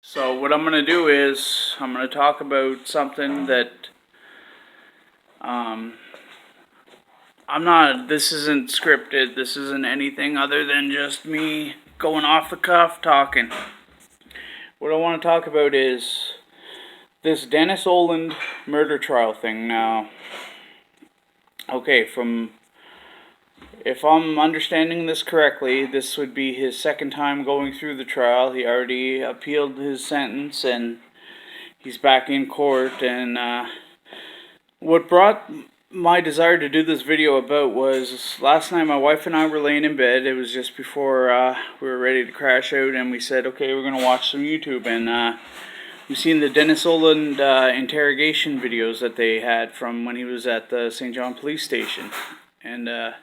So what I'm going to do is I'm going to talk about something that this isn't scripted. This isn't anything other than just me going off the cuff talking. What I want to talk about is this Dennis Oland murder trial thing. Now, okay, if I'm understanding this correctly, this would be his second time going through the trial. He already appealed his sentence and he's back in court. And what brought my desire to do this video about was last night my wife and I were laying in bed. It was just before we were ready to crash out, and we said, okay, we're going to watch some YouTube. And we've seen the Dennis Oland interrogation videos that they had from when he was at the St. John police station. And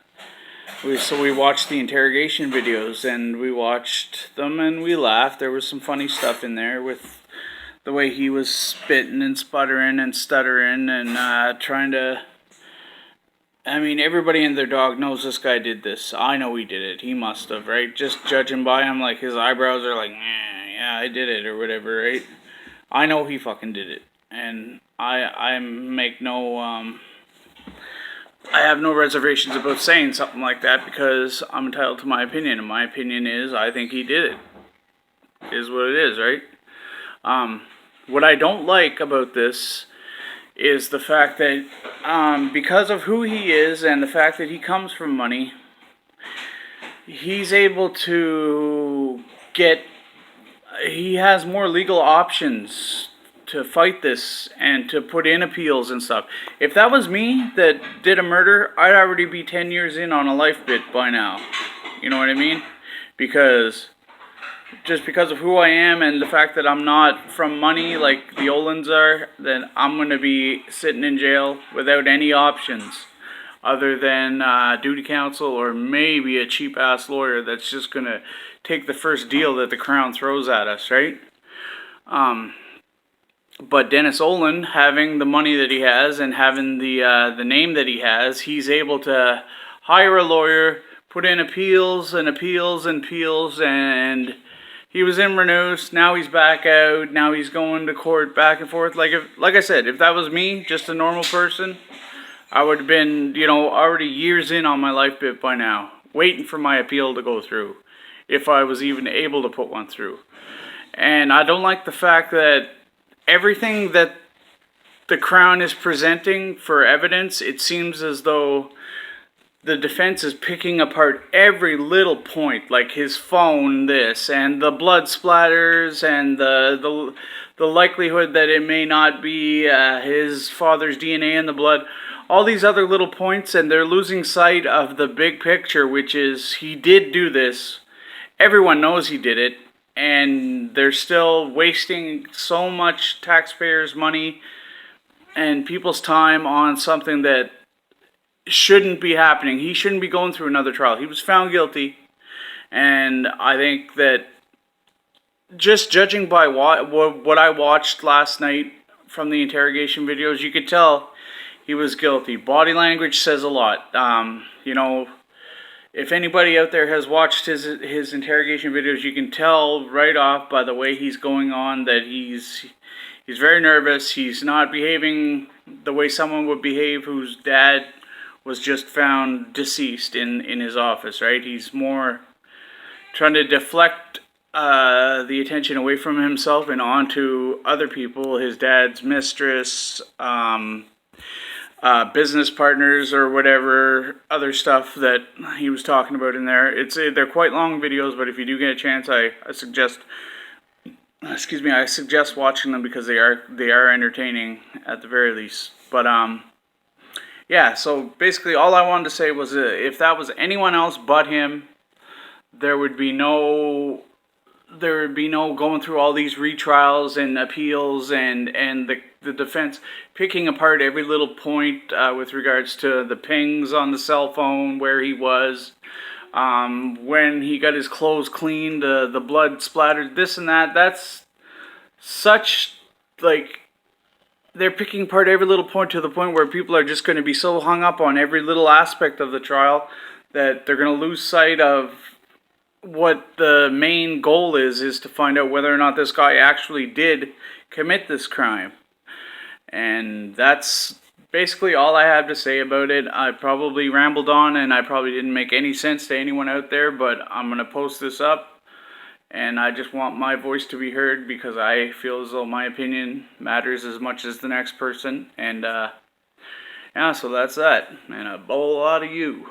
so we watched the interrogation videos, and we watched them and we laughed. There was some funny stuff in there with the way he was spitting and sputtering and stuttering and trying to... I mean, everybody and their dog knows this guy did this. I know he did it. He must have, right? Just judging by him, like, his eyebrows are like, yeah, I did it, or whatever, right? I know he fucking did it. And I make no... I have no reservations about saying something like that because I'm entitled to my opinion. And my opinion is, I think he did it. Is what it is, right? What I don't like about this is the fact that because of who he is and the fact that he comes from money, he's able to he has more legal options to fight this and to put in appeals and stuff. If that was me that did a murder, I'd already be 10 years in on a life bit by now. You know what I mean? Just because of who I am and the fact that I'm not from money like the Olands are, then I'm going to be sitting in jail without any options other than duty counsel or maybe a cheap-ass lawyer that's just going to take the first deal that the Crown throws at us, right? But Dennis Oland, having the money that he has and having the name that he has, he's able to hire a lawyer, put in appeals and appeals and appeals, and he was in Renews, now he's back out, now he's going to court back and forth. Like I said, if that was me, just a normal person, I would have been, already years in on my life bit by now, waiting for my appeal to go through, if I was even able to put one through. And I don't like the fact that everything that the Crown is presenting for evidence, it seems as though the defense is picking apart every little point, like his phone, this, and the blood splatters, and the likelihood that it may not be his father's DNA in the blood. All these other little points, and they're losing sight of the big picture, which is he did do this. Everyone knows he did it, and they're still wasting so much taxpayers' money and people's time on something that shouldn't be happening. He shouldn't be going through another trial. He was found guilty, and I think that just judging by what I watched last night from the interrogation videos, you could tell he was guilty. Body language says a lot. If anybody out there has watched his interrogation videos, you can tell right off by the way he's going on that he's very nervous. He's not behaving the way someone would behave whose dad was just found deceased in his office, right? He's more trying to deflect the attention away from himself and onto other people, his dad's mistress, business partners, or whatever other stuff that he was talking about in there. They're quite long videos, but if you do get a chance, I suggest watching them because they are entertaining at the very least. But yeah, so basically all I wanted to say was if that was anyone else but him, there would be no going through all these retrials and appeals and the defense picking apart every little point with regards to the pings on the cell phone, where he was, when he got his clothes cleaned, the blood splattered, this and that. That's such, they're picking apart every little point to the point where people are just going to be so hung up on every little aspect of the trial that they're going to lose sight of what the main goal is to find out whether or not this guy actually did commit this crime. And that's basically all I have to say about it. I probably rambled on and I probably didn't make any sense to anyone out there, but I'm going to post this up. And I just want my voice to be heard because I feel as though my opinion matters as much as the next person. And yeah, so that's that. And a bowl out of you.